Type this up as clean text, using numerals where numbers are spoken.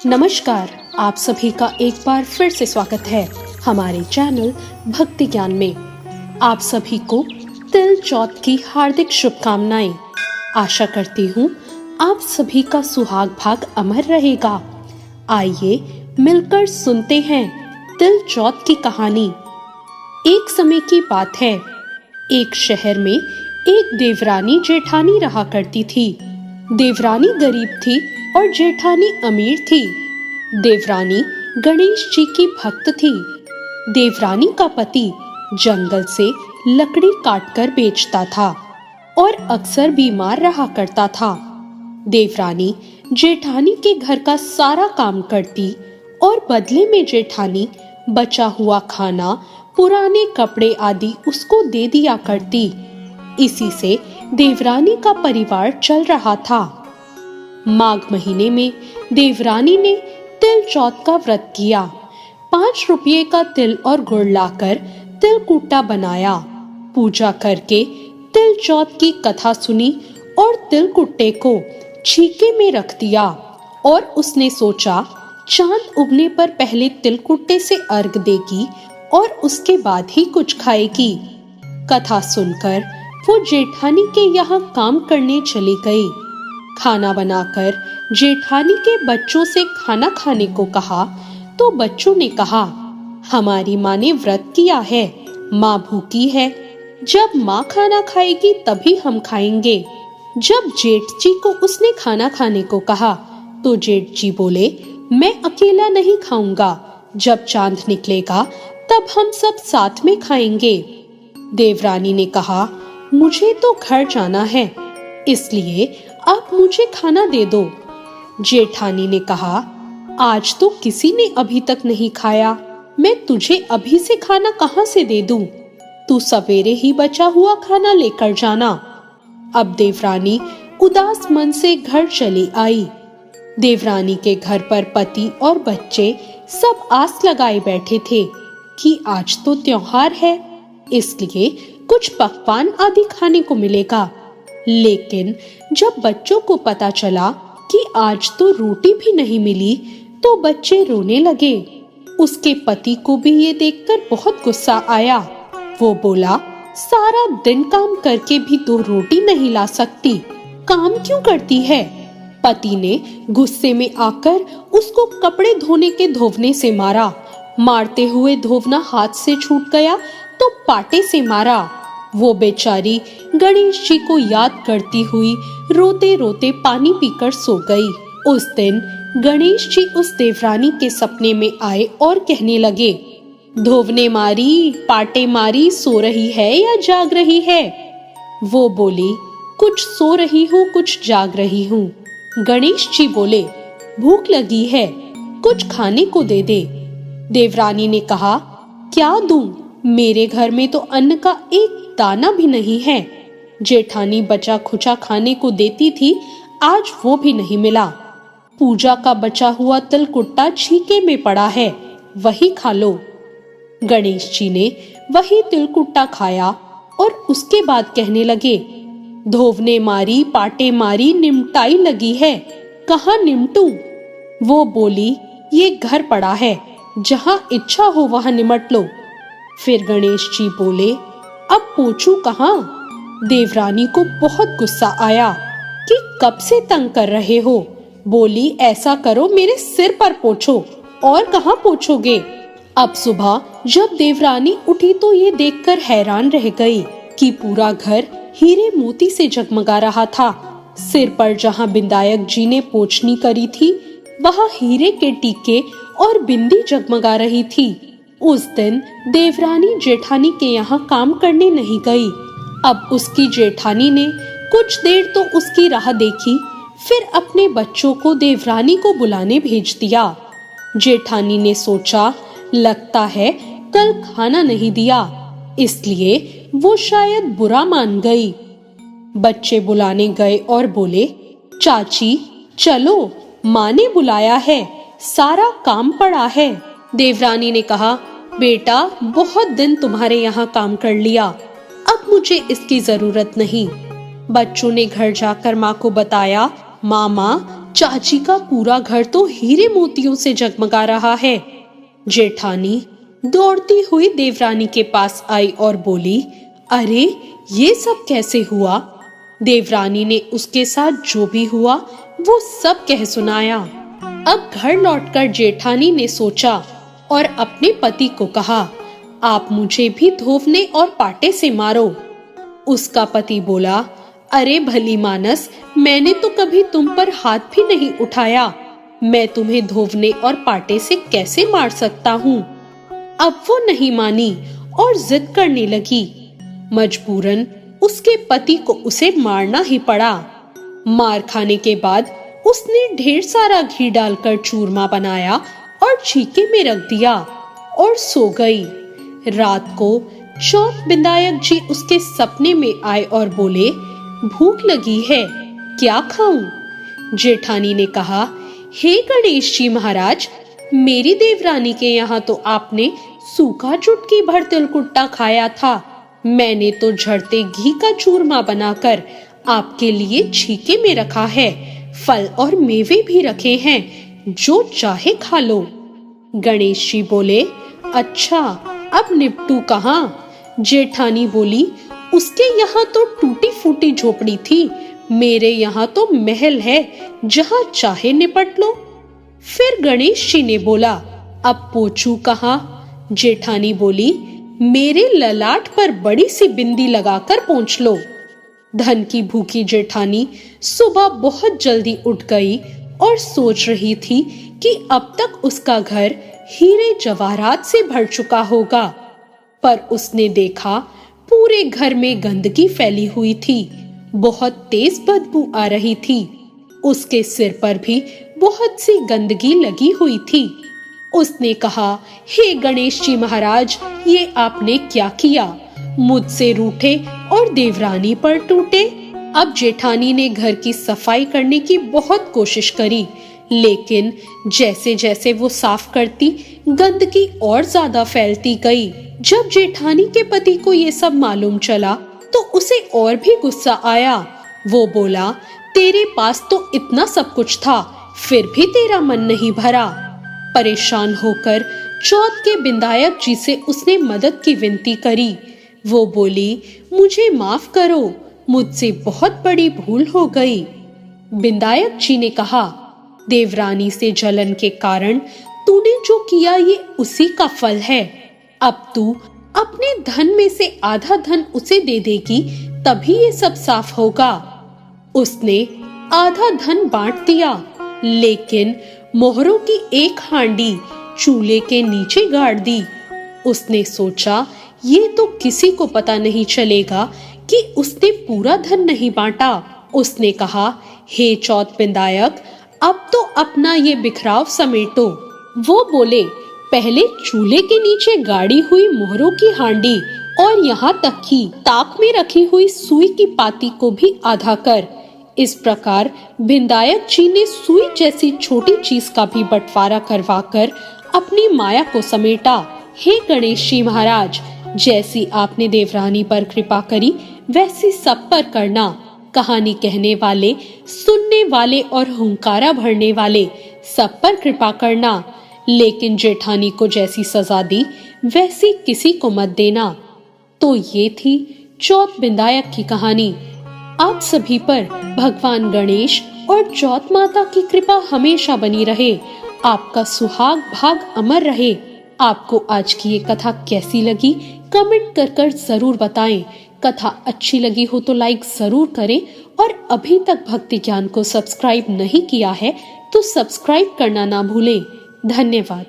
नमस्कार, आप सभी का एक बार फिर से स्वागत है हमारे चैनल भक्ति ज्ञान में। आप सभी को तिल चौथ की हार्दिक शुभकामनाएं। आशा करती हूँ आप सभी का सुहाग भाग अमर रहेगा। आइए मिलकर सुनते हैं तिल चौथ की कहानी। एक समय की बात है, एक शहर में एक देवरानी जेठानी रहा करती थी। देवरानी गरीब थी और जेठानी अमीर थी। देवरानी गणेश जी की भक्त थी। देवरानी का पति जंगल से लकड़ी काटकर बेचता था और अक्सर बीमार रहा करता था। देवरानी जेठानी के घर का सारा काम करती और बदले में जेठानी बचा हुआ खाना, पुराने कपड़े आदि उसको दे दिया करती। इसी से देवरानी का परिवार चल रहा था। माघ महीने में देवरानी ने तिल चौथ का व्रत किया। 5 रुपये का तिल और गुड़ लाकर तिलकुट्टा बनाया। पूजा करके तिल चौथ की कथा सुनी और तिलकुट्टे को छीके में रख दिया और उसने सोचा चांद उगने पर पहले तिलकुट्टे से अर्घ देगी और उसके बाद ही कुछ खाएगी। कथा सुनकर वो जेठानी के यहाँ काम करने चली गई। खाना बनाकर जेठानी के बच्चों से खाना खाने को कहा तो बच्चों ने कहा, हमारी माँ ने व्रत किया है, माँ भूखी है, जब माँ खाना खाएगी तभी हम खाएंगे। जब जेठ जी को उसने खाना खाने को कहा तो जेठ जी बोले, मैं अकेला नहीं खाऊंगा, जब चांद निकलेगा तब हम सब साथ में खाएंगे। देवरानी ने कहा, मुझे तो घर जाना है, इसलिए आप मुझे खाना दे दो। जेठानी ने कहा, आज तो किसी ने अभी तक नहीं खाया, मैं तुझे अभी से खाना कहाँ से दे दूं? तू सवेरे ही बचा हुआ खाना लेकर जाना। अब देवरानी उदास मन से घर चली आई। देवरानी के घर पर पति और बच्चे सब आस लगाए बैठे थे कि आज तो त्योहार है, इसलिए कुछ पकवान आदि खाने को मिलेगा। लेकिन जब बच्चों को पता चला कि आज तो रोटी भी नहीं मिली तो बच्चे रोने लगे। उसके पति को भी ये देखकर बहुत गुस्सा आया। वो बोला, सारा दिन काम करके भी 2 रोटी नहीं ला सकती, काम क्यों करती है? पति ने गुस्से में आकर उसको कपड़े धोने के धोवने से मारा। मारते हुए धोवना हाथ से छूट गया तो पाटे से मारा। वो बेचारी गणेश जी को याद करती हुई रोते रोते पानी पीकर सो गई। उस दिन गणेश जी उस देवरानी के सपने में आए और कहने लगे, धोवने मारी, पाटे मारी, सो रही है या जाग रही है? वो बोली, कुछ सो रही हूँ, कुछ जाग रही हूँ। गणेश जी बोले, भूख लगी है, कुछ खाने को दे दे। देवरानी ने कहा, क्या दूं? मेरे घर में तो अन्न का एक दाना भी नहीं है। जेठानी बचा खुचा खाने को देती थी, आज वो भी नहीं मिला। पूजा का बचा हुआ तिलकुट्टा छीके में पड़ा है, वही खा लो। गणेश जी ने वही तिलकुट्टा खाया और उसके बाद कहने लगे, धोवने मारी, पाटे मारी, निमटाई लगी है, कहाँ निमटूं? वो बोली, ये घर पड़ा है, जहाँ इच्छा हो वहां निमट लो। फिर गणेश जी बोले, अब पोंछूं कहाँ? देवरानी को बहुत गुस्सा आया कि कब से तंग कर रहे हो। बोली, ऐसा करो, मेरे सिर पर पोंछो, और कहाँ पोंछोगे? अब सुबह जब देवरानी उठी तो ये देखकर हैरान रह गई कि पूरा घर हीरे मोती से जगमगा रहा था। सिर पर जहाँ बिंदायक जी ने पोंछनी करी थी, वहाँ हीरे के टीके और बिंदी जगमगा रही थी। उस दिन देवरानी जेठानी के यहाँ काम करने नहीं गई। अब उसकी जेठानी ने कुछ देर तो उसकी राह देखी, फिर अपने बच्चों को देवरानी को बुलाने भेज दिया। जेठानी ने सोचा, लगता है कल खाना नहीं दिया, इसलिए वो शायद बुरा मान गई। बच्चे बुलाने गए और बोले, चाची चलो, माँ ने बुलाया है, सारा काम पड़ा है। देवरानी ने कहा, बेटा बहुत दिन तुम्हारे यहाँ काम कर लिया, अब मुझे इसकी जरूरत नहीं। बच्चों ने घर जाकर माँ को बताया, मामा चाची का पूरा घर तो हीरे मोतियों से जगमगा रहा है। जेठानी दौड़ती हुई देवरानी के पास आई और बोली, अरे ये सब कैसे हुआ? देवरानी ने उसके साथ जो भी हुआ वो सब कह सुनाया। अब घर लौटकर जेठानी ने सोचा और अपने पति को कहा, आप मुझे भी धोवने और पाटे से मारो। उसका पति बोला, अरे भली मानस, मैंने तो कभी तुम पर हाथ भी नहीं उठाया, मैं तुम्हें धोवने और पाटे से कैसे मार सकता हूँ? अब वो नहीं मानी और जिद करने लगी। मजबूरन उसके पति को उसे मारना ही पड़ा। मार खाने के बाद उसने ढेर सारा घी डालकर चूरमा बनाया और छीके में रख दिया और सो गई। रात को चौथ बिंदायक जी उसके सपने में आए और बोले, भूख लगी है, क्या खाऊं? जेठानी ने कहा, हे गणेश जी महाराज, मेरी देवरानी के यहाँ तो आपने सूखा चुटकी भर तिलकुट्टा खाया था, मैंने तो झड़ते घी का चूरमा बनाकर आपके लिए छीके में रखा है, फल और मेवे भी रखे हैं, जो चाहे खा लो। गणेश जी बोले, अच्छा अब निपटू कहाँ? जेठानी बोली, उसके यहाँ तो टूटी फूटी झोपड़ी थी, मेरे यहाँ तो महल है, जहाँ चाहे निपट लो। फिर गणेश जी ने बोला, अब पोछू कहाँ? जेठानी बोली, मेरे ललाट पर बड़ी सी बिंदी लगाकर पोंछ लो। धन की भूखी जेठानी सुबह बहुत जल्दी उठ गई और सोच रही थी कि अब तक उसका घर हीरे जवाहरात से भर चुका होगा, पर उसने देखा पूरे घर में गंदगी फैली हुई थी, बहुत तेज बदबू आ रही थी। उसके सिर पर भी बहुत सी गंदगी लगी हुई थी। उसने कहा, हे गणेश जी महाराज, ये आपने क्या किया? मुझसे रूठे और देवरानी पर टूटे। अब जेठानी ने घर की सफाई करने की बहुत कोशिश करी, लेकिन जैसे जैसे वो साफ करती, गंदगी और ज्यादा फैलती गई। जब जेठानी के पति को ये सब मालूम चला तो उसे और भी गुस्सा आया। वो बोला, तेरे पास तो इतना सब कुछ था, फिर भी तेरा मन नहीं भरा। परेशान होकर चौथ के बिंदायक जी से उसने मदद की विनती करी। वो बोली, मुझे माफ करो, मुझसे बहुत बड़ी भूल हो गई। बिंदायक जी ने कहा, देवरानी से जलन के कारण तूने जो किया ये उसी का फल है। अब तू अपने धन में से आधा धन उसे दे देगी, तभी ये सब साफ होगा। उसने आधा धन बांट दिया, लेकिन मोहरों की एक हांडी चूल्हे के नीचे गाड़ दी। उसने सोचा, ये तो किसी को पता नहीं चलेगा कि उसने पूरा धन नहीं बांटा। उसने कहा, हे चौथ बिंदायक, अब तो अपना ये बिखराव समेटो। वो बोले, पहले चूल्हे के नीचे गाड़ी हुई मोहरों की हांडी और यहाँ तक कि ताक में रखी हुई सुई की पाती को भी आधा कर। इस प्रकार बिंदायक जी ने सुई जैसी छोटी चीज का भी बंटवारा करवाकर अपनी माया को समेटा। हे गणेश जी महाराज, जैसी आपने देवरानी पर कृपा करी, वैसी सब पर करना। कहानी कहने वाले, सुनने वाले और हुंकारा भरने वाले सब पर कृपा करना, लेकिन जेठानी को जैसी सजा दी वैसी किसी को मत देना। तो ये थी चौथ बिंदायक की कहानी। आप सभी पर भगवान गणेश और चौथ माता की कृपा हमेशा बनी रहे। आपका सुहाग भाग अमर रहे। आपको आज की ये कथा कैसी लगी, कमेंट कर जरूर बताएं। कथा अच्छी लगी हो तो लाइक जरूर करें और अभी तक भक्ति ज्ञान को सब्सक्राइब नहीं किया है तो सब्सक्राइब करना ना भूलें। धन्यवाद।